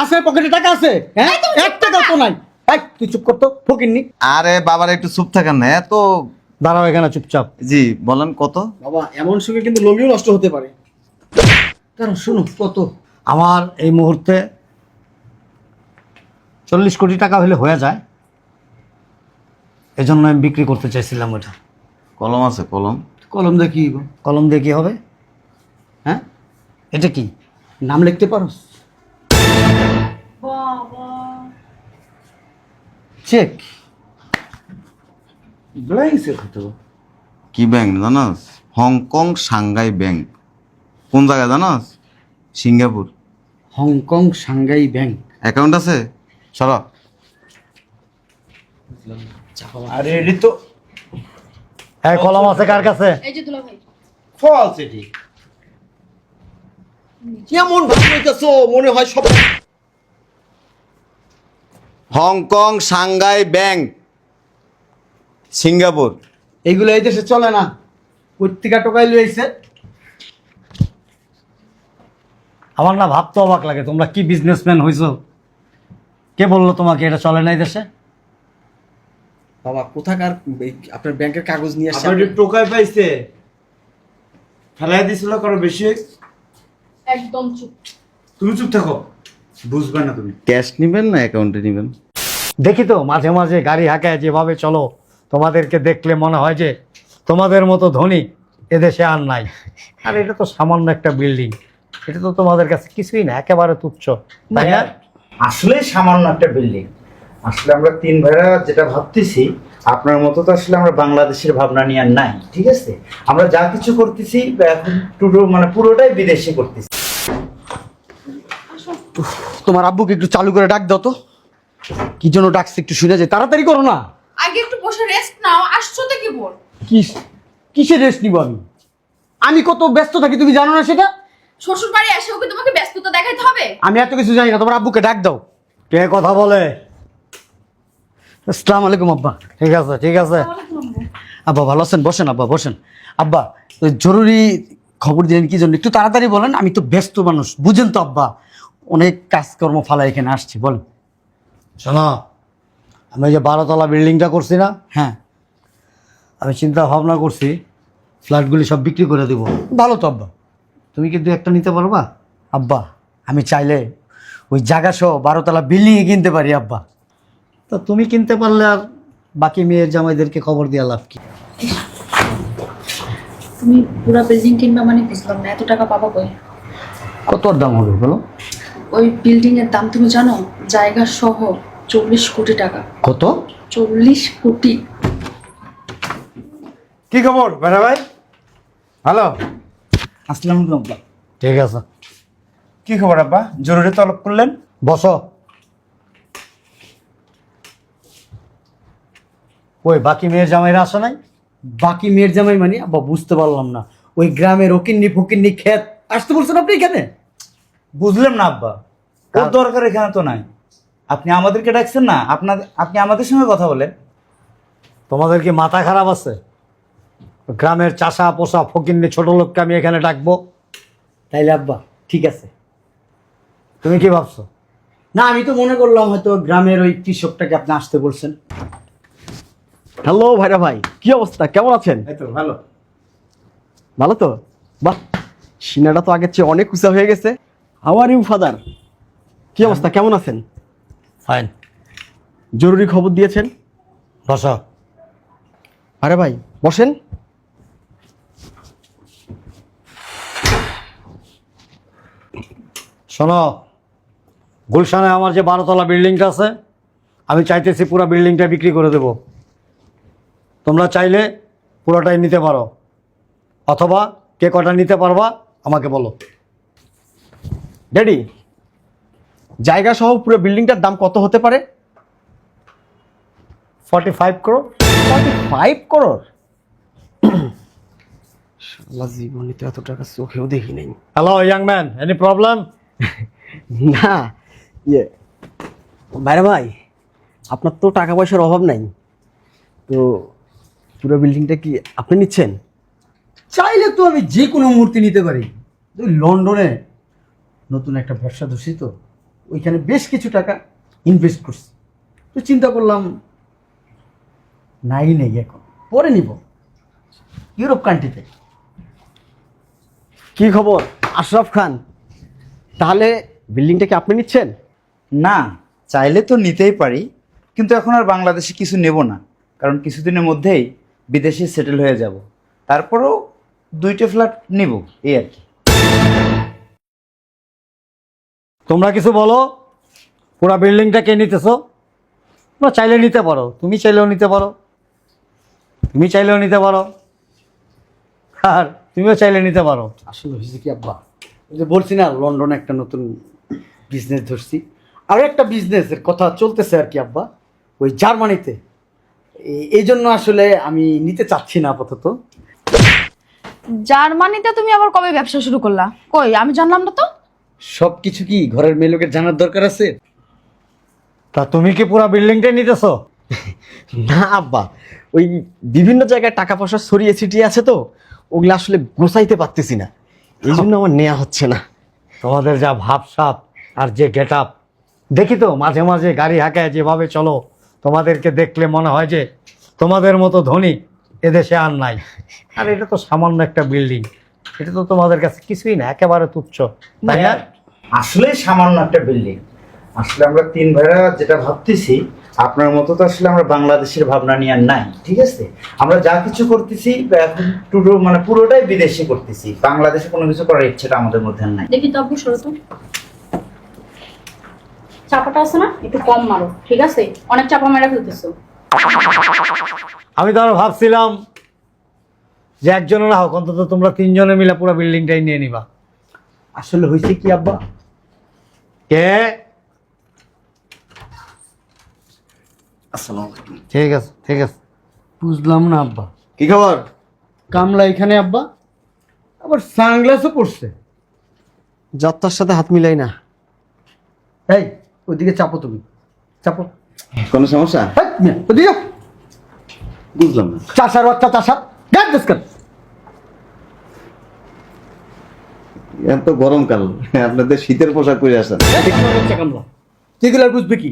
আছে পকেটে টাকা আছে? হ্যাঁ, 1 টাকাও তো নাই। এই তুই চুপ কর তো, ফকিন্নি। আরে বাবার একটু চুপ থাকেন না এত। দাঁড়াও এখানে চুপচাপ। জি বলেন কত? বাবা এমন সুখে কিন্তু লোভিও নষ্ট হতে পারে। কারণ শুনো কত, আমার এই মুহূর্তে 40 কোটি টাকা হলে হয়ে যায়, এজন্য আমি বিক্রি করতে চাইছিলাম ওটা। কলম আছে কলম? কলম দিয়ে কি হইব? কলম দিয়ে কি হবে? হ্যাঁ, এটা কি নাম লিখতে পারো? চেক ব্ল্যাঙ্ক চেক হতো। কি ব্যাংক জানাস? Hong Kong Shanghai bank. কোন জায়গায় জানাস? Singapore. Hong Kong Shanghai bank. Account আছে? চলো। আরে এটি তো হ্যাঁ, কলম আছে কার কাছে? এই যে দুলা ভাই। ফলস এটি। কেমন ভাব হইতেছো, মনে হয় সব। Hong Kong Shanghai bank Singapore. এইগুলো এই দেশে চলে না। পত্রিকা টোকাই লইছে। আমার না ভাবতে অবাক লাগে, তোমরা কি বিজনেসম্যান হইছো? কে বললো তোমাকে এটা চলে না এই দেশে? বাবা কোথাকার আপনার ব্যাংকের কাগজ নিয়ে আসছে? আপনার টোকাই পাইছে, ফেলাই দিছিল কারো বেশি। একদম চুপ। তুমি চুপ থাকো, বুঝবে না তুমি। ক্যাশ নেবেন না অ্যাকাউন্টে নেবেন? দেখি তো মাঝে মাঝে গাড়ি হাঁকায় যেভাবে চলো, তোমাদেরকে দেখলে মনে হয় যে তোমাদের মতো ধনী এদেশে আর নাই। আর এটা তো সামান্য একটা বিল্ডিং, এটা তো তোমাদের কাছে কিছুই না, একেবারে তুচ্ছ, তাই না? আসলে সামান্য একটা বিল্ডিং। আসলে আমরা তিন ভাইরা যেটা ভাবতেছি, আপনার মতো তো আসলে আমরা বাংলাদেশের ভাবনা নিয়ে আর নাই, ঠিক আছে? আমরা যা কিছু করতেছি এখন পুরোটাই বিদেশে করতেছি। তোমার আব্বুকে একটু চালু করে ডাক দাও তো, কি জন্য ডাকছে একটু শুনে যায়, তাড়াতাড়ি করো না। আগে একটু বসে রেস্ট নাও, আসছো তো কি বল? কিসের রেস্ট নিব আমি? আমি কত ব্যস্ত থাকি তুমি জানো না সেটা? শ্বশুর বাড়ি এসেও কি তোমাকে ব্যস্ততা দেখাইতে হবে? আমি এত কিছু জানি না, তোমার আব্বুকে ডাক দাও। কে কথা বলে? আসসালামু আলাইকুম আব্বা। ঠিক আছে ঠিক আছে। আব্বা ভালো আছেন? বসেন আব্বা বসেন। আব্বা ওই জরুরি খবর দিলেন কি জন্য, একটু তাড়াতাড়ি বলেন, আমি তো ব্যস্ত মানুষ বুঝেন তো আব্বা, অনেক কাজকর্ম ফালা এখানে আসছি, বলেন। শোনো, আমি যে 12 তলা বিল্ডিংটা করছি না, হ্যাঁ, আমি চিন্তা ভাবনা করছি ফ্ল্যাটগুলি সব বিক্রি করে দেবো। ভালো তো আব্বা, তুমি কিন্তু একটা নিতে পারবা? আব্বা আমি চাইলে ওই জায়গা সহ 12 তলা বিল্ডিংয়ে কিনতে পারি আব্বা। তা তুমি কিনতে পারলে আর বাকি মেয়ের জামাইদেরকে খবর দিয়ে লাভ কি? তুমি পুরো বিল্ডিং কিনবা মানে বুঝলাম না, এত টাকা পাবা কই? কত দাম হবে বলো? ওই বিল্ডিং এর দাম তুমি জানো? জায়গা সহ 40 কোটি টাকা। কত? 40 কোটি। কি খবর ভাইরা ভাই? হ্যালো, আসসালামু আলাইকুম আব্বা। ঠিক আছে, কি খবর আব্বা? জরুরি তলব করলেন? বসো। ওই বাকি মেয়ের জামাইরা আসে নাই? বাকি মেয়ের জামাই মানে আব্বা বুঝতে পারলাম না, ওই গ্রামের ওকিন্নি ফকিন্নি ক্ষেত আসতে বলছেন আপনি এখানে? বুঝলাম না আব্বা, ওর দরকার এখানে তো নাই। আপনি আমাদেরকে ডাকছেন না, আপনি আমাদের সঙ্গে কথা বলেন। তোমাদের কি মাথা খারাপ আছে? গ্রামের চাষা পোষা ফকিন্নি ছোট লোককে আমি এখানে ডাকবো? তাইলে আব্বা ঠিক আছে, তুমি কি ভাবছো? না আমি তো মনে করলাম হয়তো গ্রামের ওই কৃষকটাকে আপনি আসতে বলছেন। হ্যালো ভাইরা ভাই, কি অবস্থা, কেমন আছেন? এই তো ভালো। ভালো তো? বাহ, সিনাটা তো আগের চেয়ে অনেক উঁচা হয়ে গেছে। How are you father? কি অবস্থা, কেমন আছেন? ফাইন, জরুরি খবর দিয়েছেন। বসো। আরে ভাই বসেন। শোনো, গুলশানে আমার যে 12 তলা বিল্ডিংটা আছে, আমি চাইতেছি পুরো বিল্ডিংটা বিক্রি করে দেব। তোমরা চাইলে পুরোটাই নিতে পারো, অথবা কে কটা নিতে পারবা আমাকে বলো। ড্যাডি, জায়গা সহ পুরো বিল্ডিংটার দাম কত হতে পারে? 45 করোড়। 45 করোড়? শালা জীবনে তো এত টাকা চোখেও দেখি নাই। Hello young man, any problem? না, ইয়ে ভাইরা ভাই, আপনার তো টাকা পয়সার অভাব নাই, তো পুরো বিল্ডিংটা কি আপনি নিচ্ছেন? চাইলে তো আমি যে কোনো মূর্তি নিতে পারি। ওই লন্ডনে নতুন একটা ব্যবসা ধরছি তো, ওইখানে বেশ কিছু টাকা ইনভেস্ট করছি। তো চিন্তা করলাম নাই নেই, এখন পরে নিব ইউরোপ কান্ট্রিতে। কি খবর আশরাফ খান? তাহলে বিল্ডিংটা কি আপনি নিচ্ছেন? না, চাইলে তো নিতেই পারি, কিন্তু এখন আর বাংলাদেশে কিছু নেব না, কারণ কিছুদিনের মধ্যেই বিদেশে সেটেল হয়ে যাব। তারপরেও 2টা ফ্ল্যাট নিব, এই আর কি। তোমরা কিছু বলো, পুরো বিল্ডিংটা কে নিতেছো? তোমরা চাইলে নিতে পারো, তুমি চাইলেও নিতে পারো, তুমি চাইলেও নিতে পারো, আর তুমিও চাইলে নিতে পারো। আসলে হয়েছে কি আব্বা, ওই যে বলছি না লন্ডনে একটা নতুন বিজনেস ধরছি, আরও একটা বিজনেসের কথা চলতেছে আর কি আব্বা, ওই জার্মানিতে। এই জন্য আসলে আমি নিতে চাচ্ছি না আপাতত। জার্মানিতে তুমি আবার কবে ব্যবসা শুরু করলা? কই আমি জানলাম না তো। সব কিছু কি ঘরের মেয়ে লোকের জানার দরকার আছে? তা তুমি কি পুরো বিল্ডিংটাই নিতেছো? না আব্বা, ওই বিভিন্ন জায়গায় টাকা পয়সা ছড়িয়ে ছিটিয়ে আছে তো, ওগুলো আসলে গোছাইতে পারতেছি না, এই জন্য আমার নেওয়া হচ্ছে না। তোমাদের যা ভাবসাব আর যে গেট আপ দেখি তো, মাঝে মাঝে গাড়ি হাঁকায় যেভাবে চলো, তোমাদেরকে দেখলে মনে হয় যে তোমাদের মতো ধনী এদেশে আর নাই। আর এটা তো সামান্য একটা বিল্ডিং, এটা তো তোমাদের কাছে কিছুই না, একেবারে তুচ্ছ, তাই না? আসলে সামান্য একটা বিল্ডিং। আসলে আমরা 3 ভাইরা যেটা ভাবতেছি, আপনার মতো তো আসলে আমরা বাংলাদেশের ভাবনা নিয়ে আর নাই, ঠিক আছে? আমরা যা কিছু করতেছি এখন পুরোটাই বিদেশি করতেছি, বাংলাদেশে কোনো কিছু করার ইচ্ছেটা আমাদের মধ্যে আর নাই। দেখি তো আব্বু, সরো তো। চাপাটা আছে না, একটু কম মারো, ঠিক আছে? অনেক চাপা মেরা ফেলতেছো। আমি তো আরো ভাবছিলাম যে একজনও না হোক, অন্তত তোমরা 3 জনে মিলে পুরো বিল্ডিংটাই নিয়ে নিবা। আসলে হয়েছে কি আব্বা, কে ঠিক আছে ঠিক আছে, বুঝলাম না আব্বা। কি খবর? কামলা এখানে আব্বা, আবার সানগ্লাসও পড়ছে। যাত্রার সাথে হাত মিলাই না। এই ওইদিকে চাপো, তুমি চাপো। কোনো সমস্যা? হেই, মিয়া, ওদিকে যাও। বুঝলাম না। চাষার বাচ্চা চাষার গাছ দেশকার। এখন তো গরমকাল, আপনাদের শীতের পোশাক পরে আসেন। কামলা যেগুলো আর বুঝবে কি?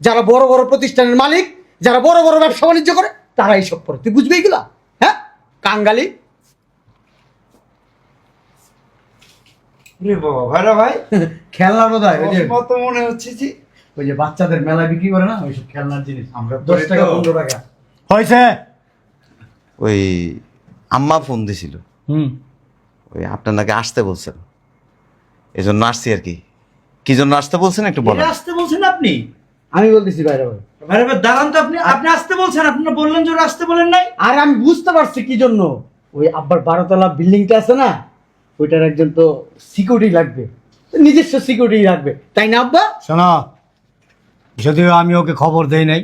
যারা বড় বড় প্রতিষ্ঠানের মালিক, যারা বড় বড় ব্যবসা বাণিজ্য করে, তারা এইসব করে। তুই বুঝবি এগুলা? হ্যাঁ, কাঙ্গালি। রে বাবা, ভাইরা ভাই, খেলনা বোধ হয় ওই যে মতো মনে হচ্ছে যে ওই যে বাচ্চাদের মেলায় বিক্রি করে না ওইসব খেলনার জিনিস, আমরা 10 টাকা 15 টাকা হয়েছে। ওই আম্মা ফোন দিছিল, হুম, ওই আপনার নাকি আসতে বলছেন, এই জন্য আসছি আর কি। কি জন্য আসতে বলছেন একটু বলেন। এটা আসতে বলছেন আপনি? আমি বলতেছি বাইরে ভাই। ভাইরা ভাই দাঁড়ান তো, আপনি আসতে বলছেন, আপনারা বললেন যে ওরা আসতে বলেন নাই। আর আমি বুঝতে পারছি কি জন্য। ওই আব্বার 12তলা বিল্ডিংটা আছে না, ওইটার একজন তো সিকিউরিটি লাগবে, তো নিজস্ব সিকিউরিটি লাগবে, তাই না আব্বা? শোনো, যদিও আমি ওকে খবর দেই নাই,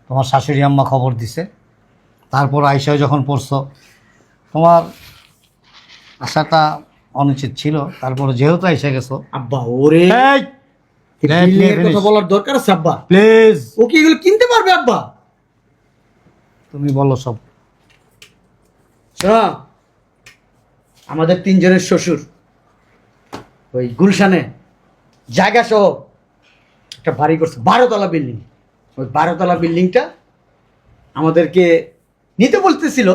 তোমার শাশুড়ি আম্মা খবর দিছে। তারপর আইসাও যখন পড়ছো, তোমার আশাটা অনুচিত ছিল, তারপর যেহেতু আইসা গেছো আব্বা ওরে, কথা বলার দরকার আছে আব্বা, প্লিজ। ও কি এগুলো কিনতে পারবে আব্বা? তুমি বলো সব। শোনো, আমাদের 3 জনের শ্বশুর ওই গুলশানে জায়গা সহ একটা বাড়ি করছে, 12তলা বিল্ডিং। ওই 12তলা বিল্ডিংটা আমাদেরকে নিতে বলতেছিল,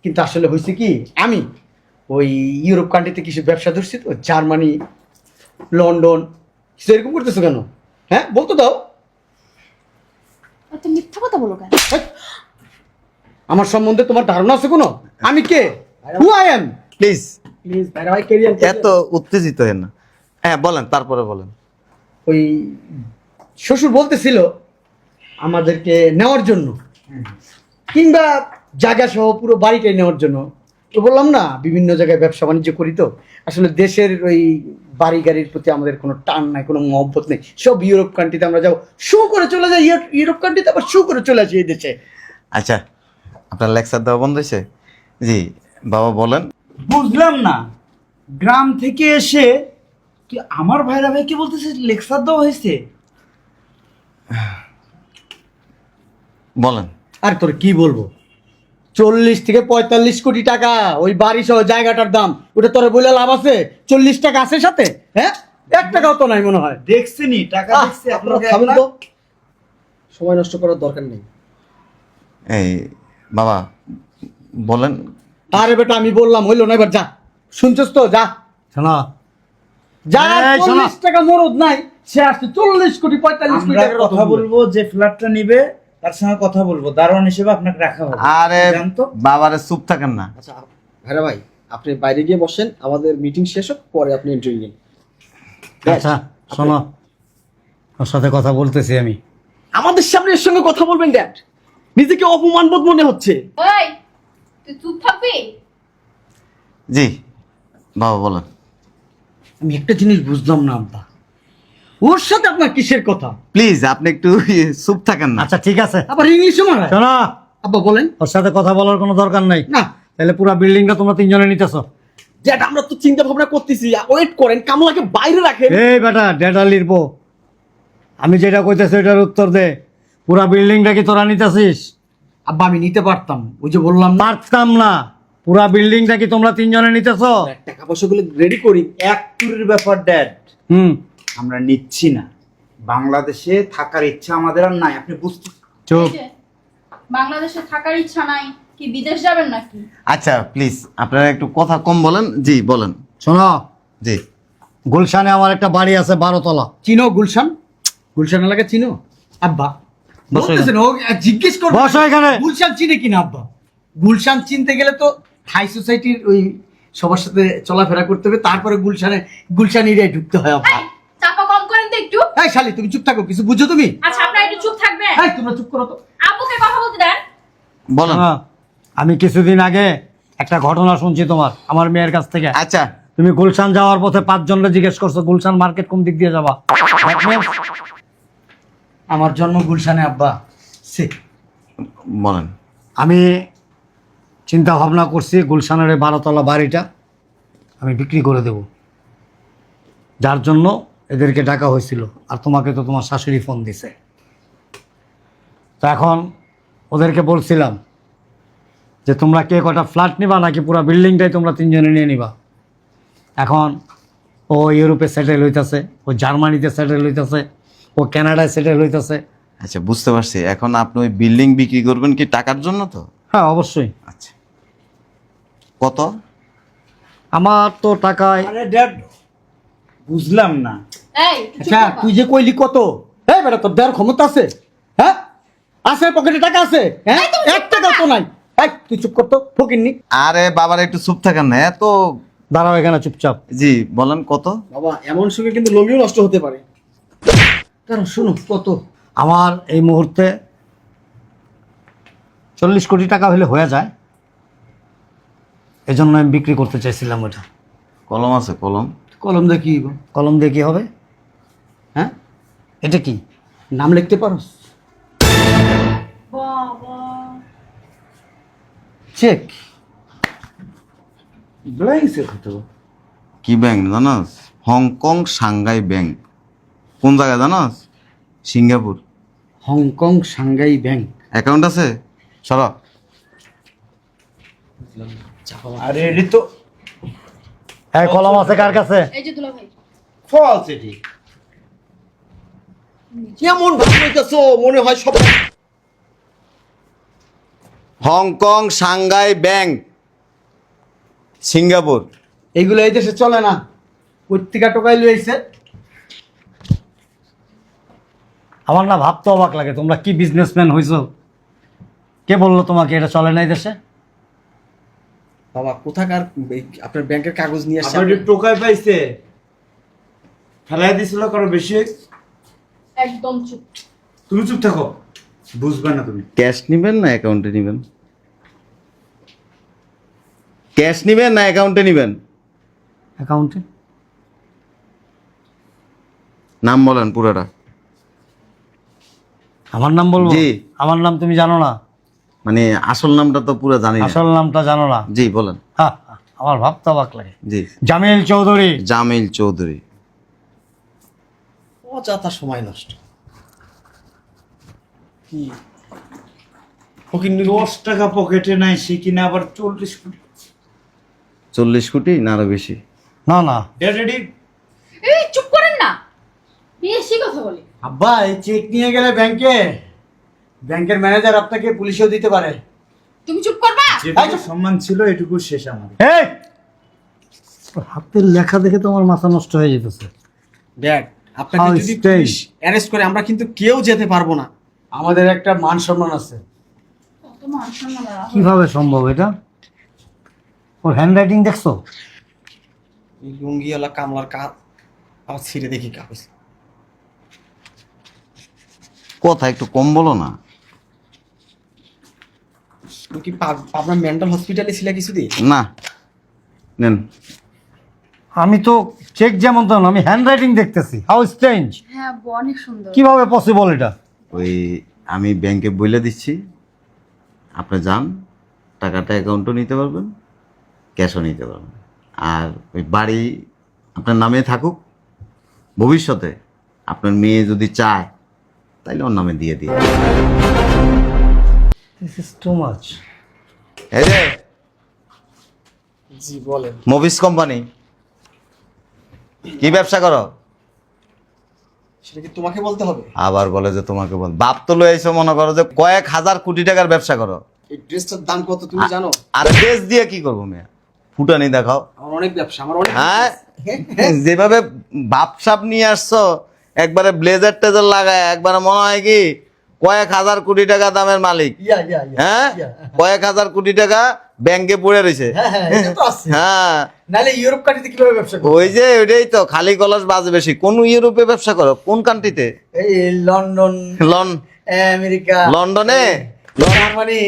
কিন্তু আসলে হয়েছে কি, আমি ওই ইউরোপ কান্ট্রিতে কিছু ব্যবসা ধরছি তো, জার্মানি, লন্ডন, কিছু এরকম করতেছো কেন? হ্যাঁ, বলতো দাও। তুমি মিথ্যা কথা বলো কেন? হেৎ, আমার সম্বন্ধে তোমার ধারণা আছে কোনো? আমি কে? Who I am? Please please ভাইরা ভাই, কেরিয়ার এত উত্তেজিত হেন না। হ্যাঁ বলেন, তারপরে বলেন। ওই শ্বশুর বলতেছিল আমাদেরকে নেওয়ার জন্য, কিংবা জায়গা সহ পুরো বাড়িটাই নেওয়ার জন্য। তো বললাম না, বিভিন্ন জায়গায় ব্যবসা বাণিজ্য করি তো, আসলে দেশের ওই বাড়ি গাড়ির প্রতি আমাদের কোনো টান নাই, কোনো মহব্বত নেই। সব ইউরোপ কান্ট্রিতে আমরা যাও, শু করে চলে যাই ইউরোপ কান্ট্রিতে, আবার শু করে চলে আসি এই দেশে। আচ্ছা, আপনার লেকচার দেওয়া বন্ধ হয়েছে? জি বাবা বলেন। বুঝলাম না, গ্রাম থেকে এসে তুই আমার ভাইরা ভাইকে বলতেছিস লেকচার দেওয়া হয়েছে? বলেন। আর তোর কি বলবো, 40 থেকে 45 কোটি টাকা ওই বাড়ি সহ জায়গাটার দাম। ওটা তোর বলে লাভ আছে? 40 টাকা আছে সাথে? হ্যাঁ, এক টাকাও তো নাই মনে হয়। দেখছেনি টাকা দেখছি আপনারা আপনাকে থামেন তো, সময় নষ্ট করার দরকার নেই। এই বাবা বলেন। আরে বেটা আমি বললাম হইলো না, এবার যা, শুনছস তো, যা শোনো যা। এই, শোনো। 40 টাকা মরদ নাই, সে আসছে 40 কোটি 45 কোটি আমরা টাকার কথা বলবো, যে ফ্ল্যাটটা নিবে তার সঙ্গে কথা বলবো, দারোয়ান হিসেবে আপনাকে রাখা হবে। আরে জানতো বাবারে চুপ থাকেন না। আচ্ছা ভাইরা ভাই, আপনি বাইরে গিয়ে বসেন, আমাদের মিটিং শেষ হোক, পরে আপনি এন্ট্রি নিন। আচ্ছা শোনো, ওর সাথে কথা বলতেছি আমি। আমাদের সামনে এর সঙ্গে কথা বলবেন ড্যাড? নিজেকে অপমানবোধ মনে হচ্ছে। এই তুই চুপ থাকবি? জি বাবা বলেন। আমি একটা জিনিস বুঝলাম না আব্বা, ওর সাথে আপনার কিসের কথা? প্লিজ আপনি একটু চুপ থাকেন না। আচ্ছা ঠিক আছে, আবার ইংলিশে মারায়। শোনো আব্বা বলেন। ওর সাথে কথা বলার কোনো দরকার নাই। না তাহলে পুরো বিল্ডিংটা তোমরা তিনজনে নিতেছো। ড্যাড, আমরা তো চিন্তা ভাবনা করতেছি, ওয়েট করেন, কামলাকে বাইরে রাখেন। এই বেটা ডেটা লিখবো, আমি যেটা কইতেছি ওইটার উত্তর দে। পুরা বিল্ডিংটা কি তোরা নিতেছিস? আব্বা আমি নিতে পারতাম, ওই যে বললাম না, পারতাম না, পুরা বিল্ডিংটা কি তোমরা তিনজনে নিতেছো? টাকা পয়সাগুলো রেডি করি। এক টুরির ব্যাপার ড্যাড, হুম, আমরা নিচ্ছি না। বাংলাদেশে থাকার ইচ্ছা আমাদের আর নাই, আপনি বুঝতে। চুপ। এই যে, বাংলাদেশে থাকার ইচ্ছা নাই, কি বিদেশ যাবেন নাকি? আচ্ছা প্লিজ আপনারা একটু কথা কম বলেন। জি বলেন। শোনো, জি গুলশানে আমার একটা বাড়ি আছে 12 তলা। চিনো গুলশান? গুলশান এলাকা চিনো? আব্বা বসো বলতেছেন, ও জিজ্ঞেস করবে বসো এখানে। গুলশান চিনে কিনা আব্বা? গুলশান চিনতে গেলে তো হাই সোসাইটির ওই সবার সাথে চলাফেরা করতে হবে, তারপরে গুলশান এরিয়ায় ঢুকতে হয় আব্বা। এই, চাপা কম করেন তো একটু। এই শালি তুমি চুপ থাকো, কিছু বুঝছো তুমি? আচ্ছা আপনারা একটু চুপ থাকবেন। এই তোমরা চুপ করো তো। আব্বুকে কথা বলতে দেন। বলেন। শোনো, আমি কিছুদিন আগে একটা ঘটনা শুনছি তোমার আমার মেয়ের কাছ থেকে। আচ্ছা তুমি গুলশান যাওয়ার পথে 5 জনকে জিজ্ঞেস করছো গুলশান মার্কেট কোন দিক দিয়ে যাবা। That means আমার জন্ম গুলশানে আব্বা। সে বলেন। আমি চিন্তা ভাবনা করছি গুলশানের এই 12 তলা বাড়িটা আমি বিক্রি করে দেব, যার জন্য এদেরকে ডাকা হয়েছিল। আর তোমাকে তো তোমার শাশুড়ি ফোন দিছে। তো এখন ওদেরকে বলছিলাম যে তোমরা কে কটা ফ্ল্যাট নিবা নাকি পুরো বিল্ডিংটাই তোমরা তিনজনে নিয়ে নিবা। এখন ও ইউরোপে সেটেল হইতেছে, ও জার্মানিতে সেটেল হইতেছে, ও কানাডায় সেটেল হইতেছে। আচ্ছা বুঝতে পারছি। এখন আপনি ওই বিল্ডিং বিক্রি করবেন কি টাকার জন্য? তো হ্যাঁ অবশ্যই। আচ্ছা কত? আমার তো টাকায় আরে ড্যাড বুঝলাম না। এই একটু চুপ আচ্ছা থাকো। তুই যে কইলি কত, এই বেটা তোর দেওয়ার ক্ষমতা আছে? হ্যাঁ আছে, পকেটে টাকা আছে? হ্যাঁ এক টাকা তো নাই। এই তুই চুপ করতো ফকিরনি। আরে বাবার একটু চুপ থাকেন না এত। দাঁড়াও এখানে চুপচাপ। জি বলেন কত? বাবা এমন সুখে কিন্তু লমিও নষ্ট হতে পারে। কারণ শুনো কত, আমার এই মুহূর্তে 40 কোটি টাকা হলে হয়ে যায়, এজন্য আমি বিক্রি করতে চাইছিলাম ওটা। কলম আছে কলম? কলম দেখি কলম দিয়ে কি হবে? হ্যাঁ এটা কি? নাম লিখতে পারোস? বাবা চেক। ব্ল্যাঙ্কসের কত? কি ব্যাংক জানাস? Hong Kong Shanghai bank. কোন জায়গায় জানাস? Singapore. Hong Kong Shanghai bank. Account আছে? সরা। আরে এটি তো হ্যাঁ কলম আছে কার কাছে? এই যে দুলা ভাই। ফলস এটি। কেমন ভাব হইতেছো, মনে হয় সব। Hong Kong Shanghai bank Singapore. এইগুলো এই দেশে চলে না, পত্রিকা টোকাই লইছে। আমার না ভাবতে অবাক লাগে, তোমরা কি বিজনেসম্যান হইছো? কে বললো তোমাকে এটা চলে নাই দেশে? বাবা কোথাকার আপনার ব্যাংকের কাগজ নিয়ে আসছে? আপনার টোকাই পাইছে, ফেলাই দিছিল কারো বেশি। একদম চুপ। তুমি চুপ থাকো, বুঝবে না তুমি। ক্যাশ নিবেন না অ্যাকাউন্টে নিবেন? ক্যাশ নিবেন না অ্যাকাউন্টে নিবেন? অ্যাকাউন্টে। নাম বলেন পুরোটা। আমার নাম বলবো? জি। আমার নাম তুমি জানো না? মানে আসল নামটা তো পুরো জানি না। আসল নামটা জানো না? জি বলেন। হ্যাঁ, আমার ভাবতে অবাক লাগে। জি জামিল চৌধুরী। জামিল চৌধুরী। অযথা সময় নষ্ট। কি ফকিন্নির 10 টাকা পকেটে নাই, সে কিনা আবার 40 কোটি। 40 কোটি না আরো বেশি? না না, ড্যাড এটি এই চুপ করেন বেশি কথা বলে। আব্বা এই চেক নিয়ে গেলে ব্যাংকে, ব্যাংকের ম্যানেজার আপনাকে পুলিশেও দিতে পারে। তুমি চুপ করবা। যেটুকু সম্মান ছিল এটুকু শেষ আমাদের। এই হাতের লেখা দেখে তো আমার মাথা নষ্ট হয়ে যেতেছে। দেখ, আপনাকে How যদি strange. পুলিশ অ্যারেস্ট করে আমরা কিন্তু কেউ যেতে পারবো না। আমাদের একটা মান সম্মান আছে। কত মান সম্মান আর কিভাবে সম্ভব এটা? ওর হ্যান্ডরাইটিং দেখছো? এই লুঙ্গিওয়ালা কামলার আবার ছিঁড়ে দেখি কাগজ। কথা একটু কম বলো না। তুমি কি আপনার মেন্টাল হসপিটালে ছিল কিছু দিয়ে? না, নেন। আমি তো চেক যেমন তেমন, আমি হ্যান্ডরাইটিং দেখতেছি। How strange! হ্যাঁ আব্বু, অনেক সুন্দর। কিভাবে পসিবল এটা? ওই আমি ব্যাংকে বলে দিচ্ছি, আপনি যান, টাকাটা অ্যাকাউন্টও নিতে পারবেন, ক্যাশও নিতে পারবেন। আর ওই বাড়ি আপনার নামে থাকুক, ভবিষ্যতে আপনার মেয়ে যদি চায় তাইলে ওর নামে দিয়ে দিয়ে। This is too much. এই যে জি বলেন। মুভিস কোম্পানি, কি ব্যবসা করো? সেটা কি তোমাকে বলতে হবে? আবার বলে যে তোমাকে বল, বাপ তো লয়ে এসে মনে করো যে কয়েক হাজার কোটি টাকার ব্যবসা করো। এই ড্রেসটার দাম কত তুমি জানো? আর দেশ দিয়ে কি করবো মেয়ে? ফুটানি দেখাও। আমার অনেক ব্যবসা, আমার অনেক হ্যাঁ, business। যেভাবে বাপসাপ নিয়ে আসছো, একবারে ব্লেজার টেজার লাগায়, একবারে মনে হয় কি কয়েক হাজার কোটি টাকা দামের মালিক। হ্যাঁ, কয়েক হাজার কোটি টাকা ব্যাংকে পড়ে রয়েছে। হ্যাঁ, নালে ইউরোপ কান্ট্রিতে কিভাবে ব্যবসা করো? ওই যে ওইটাই তো, খালি কলস বাজে বেশি। কোন ইউরোপে ব্যবসা করো? কোন কান্ট্রিতে? এই লন্ডন, লন্ডনে? আমেরিকা, জার্মানি,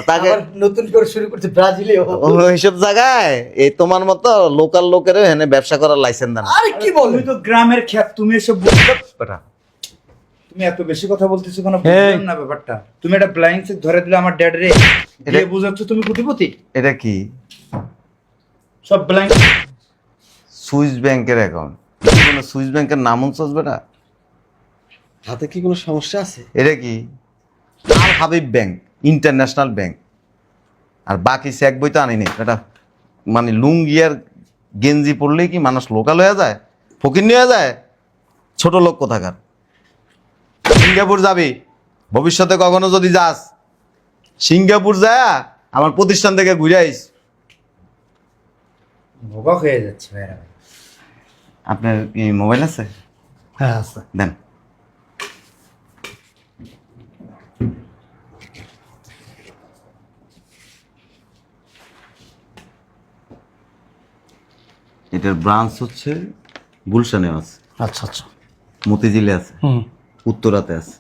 তাকে আবার নতুন করে শুরু করছে ব্রাজিলেও। ওইসব জায়গায় এই তোমার মতো লোকাল লোকের এখানে ব্যবসা করার লাইসেন্স দেন। আরে কি বল! তুমি তো গ্রামের খ্যাত, তুমি এসব তুমি এত বেশি কথা বলতেছো কেন? বুঝলাম না ব্যাপারটা। তুমি একটা ব্লাইন্ড চেক ধরে দিলে আমার ড্যাড রে, দিয়ে বুঝাচ্ছ তুমি কোটিপতি। এটা কি? সব ব্লাইন্ড। সুইস ব্যাংকের অ্যাকাউন্ট? কোনো সুইস ব্যাংকের নাম শুনছস বেটা? হাতে কি কোনো সমস্যা আছে? এটা কি? আল হাবিব ব্যাংক, ইন্টারন্যাশনাল ব্যাংক। আর বাকি চেক বই তো আনি নি এটা। মানে লুঙ্গি আর গেঞ্জি পরলেই কি মানুষ লোকাল হয়ে যায়, ফকির নিয়ে যায়? ছোট লোক কোথাকার। সিঙ্গাপুর যাবি ভবিষ্যতে, কখনো যদি যাস সিঙ্গাপুর যায় আমার প্রতিষ্ঠান থেকে ঘুরে আইস। অবাক হয়ে যাচ্ছে ভাইরা। আপনার কি মোবাইল আছে? হ্যাঁ আছে। দেন। এটার ব্রাঞ্চ হচ্ছে গুলশানে আছে, আচ্ছা আচ্ছা। মতিঝিলে আছে, হুম। উত্তরাতে আছে।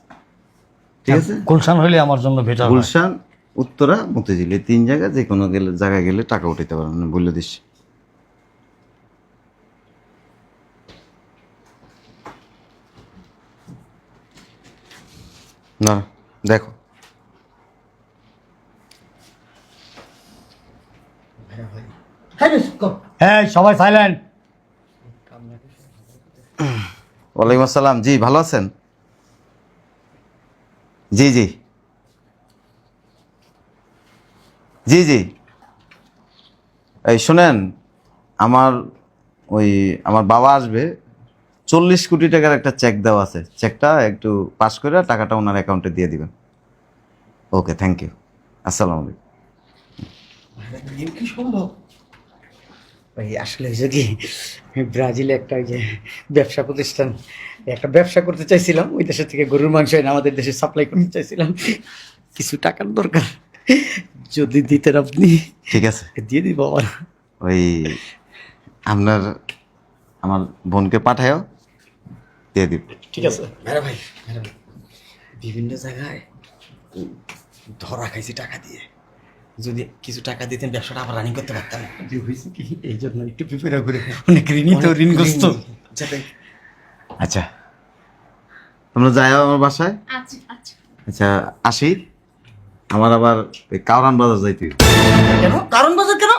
ঠিক আছে, গুলশান হইলে আমার জন্য বেটার। গুলশান, উত্তরা, মতিঝিল, এই 3 জায়গায় যে কোনো জায়গায় গেলে টাকা উঠাইতে পারবেন, আমি বলে দিচ্ছি। না দেখো, হ্যাঁ সবাই সাইলেন্ট। ওয়ালাইকুম আসসালাম। জি ভালো আছেন? জি জি জি জি। এই শোনেন, আমার বাবা আসবে, 40 কোটি টাকার একটা চেক দেওয়া আছে। চেকটা একটু পাস করে টাকাটা ওনার অ্যাকাউন্টে দিয়ে দিবেন। ওকে, থ্যাংক ইউ। আসসালামু আলাইকুম। কি সম্ভব? ভাই আসলে হয়েছে কি, আমি ব্রাজিলে একটা ওই যে ব্যবসা প্রতিষ্ঠান, একটা ব্যবসা করতে চাইছিলাম। ওই দেশের থেকে গরুর মাংস এনে আমাদের দেশে সাপ্লাই করতে চাইছিলাম। কিছু টাকার দরকার, যদি দিতেন আপনি। ঠিক আছে, দিয়ে দিব আমার। ওই আমার বোনকে পাঠায়ও, দিয়ে দিব। ঠিক আছে ভাইরা ভাই, বিভিন্ন জায়গায় ধরা খাইছি টাকা দিয়ে। যদি কিছু টাকা দিতেন ব্যবসাটা আবার রানিং করতে পারতাম। হয়েছে কি, এই জন্য একটু প্রিপেয়ার করে অনেক ঋণী তো, ঋণগ্রস্ত। যাতে আচ্ছা, তোমরা যাও আমার বাসায়। আচ্ছা আচ্ছা। আচ্ছা আসি, আমার আবার ওই কাউরান বাজার যাইতে হবে। কেন কারণ বাজার কেন?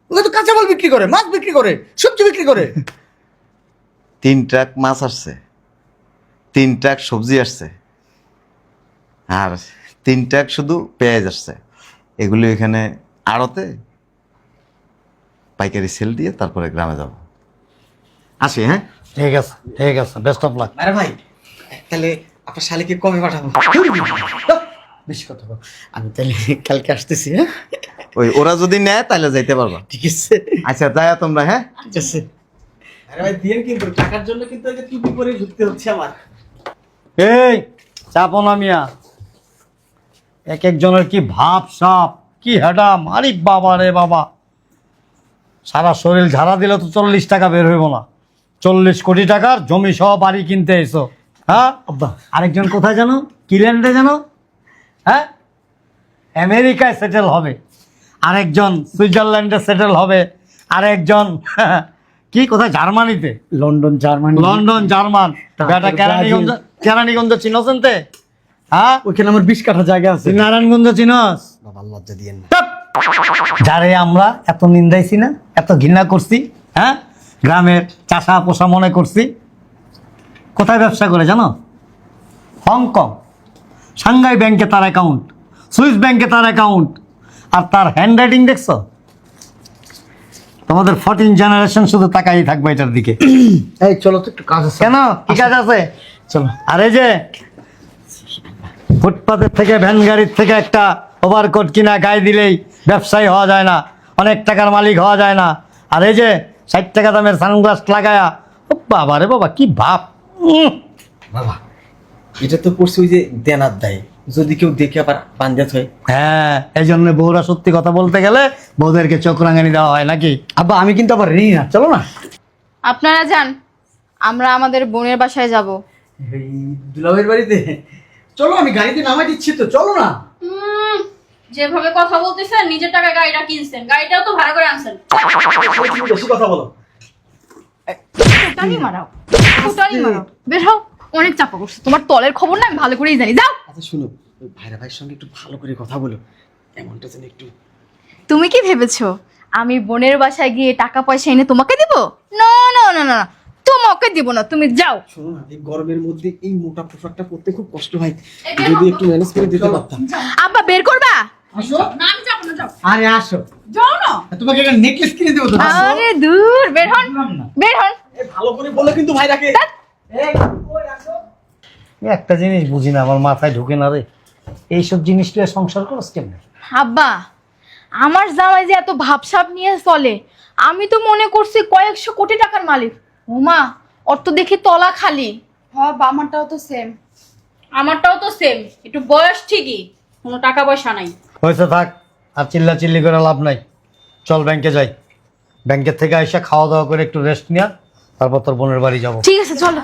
ওকে তো কাঁচামাল বিক্রি করে, মাছ বিক্রি করে, সবজি বিক্রি করে। 3 ট্রাক মাছ আসছে, 3 ট্রাক সবজি আসছে, আর 3 ট্রাক শুধু পেঁয়াজ আসছে। এগুলি এখানে আড়তে পাইকারি সেল দিয়ে তারপরে গ্রামে যাব। আসি, হ্যাঁ। ঠিক আছে ঠিক আছে, বেস্ট অফ লাক। আরে ভাই তাহলে আপনার শালিকে কবে পাঠাবো? বেশি কথা বল। আমি তাহলে কালকে আসতেছি, হ্যাঁ? ওই ওরা যদি নেয় তাহলে যাইতে পারবা। ঠিক আছে আচ্ছা যাই তোমরা, হ্যাঁ? ঠিক আছে। আরে ভাই দিয়েন, কিন্তু টাকার জন্য কিন্তু এই যে টুপি পরে ঢুকতে হচ্ছে আমার। এই চাপো না মিয়া, এক একজনের কি ভাব সাপ, কি হেডা মারি বাবা রে বাবা। সারা শরীর ঝাড়া দিলে তো 40 টাকা বের হইব না। 40 কোটি টাকার জমি সহ বাড়ি কিনতে এসো, হ্যাঁ? আব্বা আরেকজন কোথায় জানো, কিল্যান্ডে জানো, হ্যাঁ? আমেরিকায় সেটেল হবে, আরেকজন সুইজারল্যান্ডে সেটেল হবে, আরেকজন কি কোথায় জার্মানিতে, লন্ডন, জার্মানি। London German. বেটা কেরানীগঞ্জ, কেরানীগঞ্জ চিনছেন তে, হ্যাঁ? ওইখানে আমার 20 কাঠা জায়গা আছে। তুই নারায়ণগঞ্জ চিনস? বাবা লজ্জা দিয়েন না। চাপ! যারে আমরা এত নিন্দাইছি না, এত ঘৃণা করছি, হ্যাঁ? গ্রামের চাষা পোষা মনে করছি, কোথায় ব্যবসা করে জানো? হংকং, সাংঘাই ব্যাংকে তার অ্যাকাউন্ট, সুইস ব্যাংকে তার অ্যাকাউন্ট। আর তার হ্যান্ড রাইটিং দেখছো? তোমাদের 14 জেনারেশন শুধু তাকাই থাকবে এটার দিকে। এই চলো তো একটু কাজ আছে। কেন, কি কাজ আছে? চলো। আর এই যে ফুটপাতের থেকে, ভ্যান গাড়ির থেকে একটা ওভারকোট কিনা গায়ে দিলেই ব্যবসায়ী হওয়া যায় না, অনেক টাকার মালিক হওয়া যায় না। আর এই যে 60 টাকা দামের সানগ্লাস লাগায়া, ও বাবা রে বাবা কি ভাব। বাবা এটা তো পড়ছে ওই যে দেনার দায়, যদি কেউ দেখে আবার পাঞ্জাত হয়। হ্যাঁ, এই জন্য বউরা সত্যি কথা বলতে গেলে বউদেরকে চোখ রাঙানি দেওয়া হয় নাকি? আব্বা আমি কিন্তু আবার ঋণী না, চলো না। আপনারা যান, আমরা আমাদের বোনের বাসায় যাব। এই দুলাভাইয়ের বাড়িতে চলো, আমি গাড়িতে নামাই দিচ্ছি তো, চলো না। যেভাবে কথা বলতেছেন, নিজের টাকায় গাড়িটা কিনছেন, গাড়িটাও তো ভাড়া করে আনছেন। তুমি বেশি কথা বলো। ফুটানি মারাও, ফুটানি মারাও, বের হও। অনেক চাপা করছো, তোমার তলের খবর না আমি ভালো করেই জানি। যাও। আচ্ছা শুনো, ওই ভাইরা ভাইয়ের সঙ্গে একটু ভালো করে কথা বলো, এমনটা যেন একটু। তুমি কি ভেবেছো আমি বোনের বাসায় গিয়ে টাকা পয়সা এনে তোমাকে দিব? না না না না, তোমাকে দিব না, তুমি যাও। শোনো না, এই গরমের মধ্যে এই মোটা পোশাকটা পরতে খুব কষ্ট হয়, যদি একটু ম্যানেজ করে দিতে পারতাম। আব্বা বের করবা? আসো। না আমি যাবো না, যাও আরে আসো, যাও না। তোমাকে একটা নেকলেস কিনে দেবো তো। আরে দূর, বের হন, বের হন। এই ভালো করে বলে কিন্তু ভাইরাকে। একটা জিনিস বুঝি না, আমার মাথায় ঢুকে না রে, এইসব জিনিস তুই সংসার করস কেমনে? আব্বা আমার জামাই যে এত ভাবসাব নিয়ে চলে, আমি তো মনে করছি কয়েকশো কোটি টাকার মালিক। ওমা, ওর তো দেখি তলা খালি। হ্যাঁ, আমারটাও তো সেম। আমারটাও তো সেম, একটু বয়স ঠিকই, কোনো টাকা পয়সা নাই। হয়েছে থাক, আর চিল্লা চিল্লি করে লাভ নাই। চল ব্যাংকে যাই, ব্যাংকের থেকে এসে খাওয়া দাওয়া করে একটু রেস্ট নিয়া তারপর তোর বোনের বাড়ি যাবো। ঠিক আছে চলো।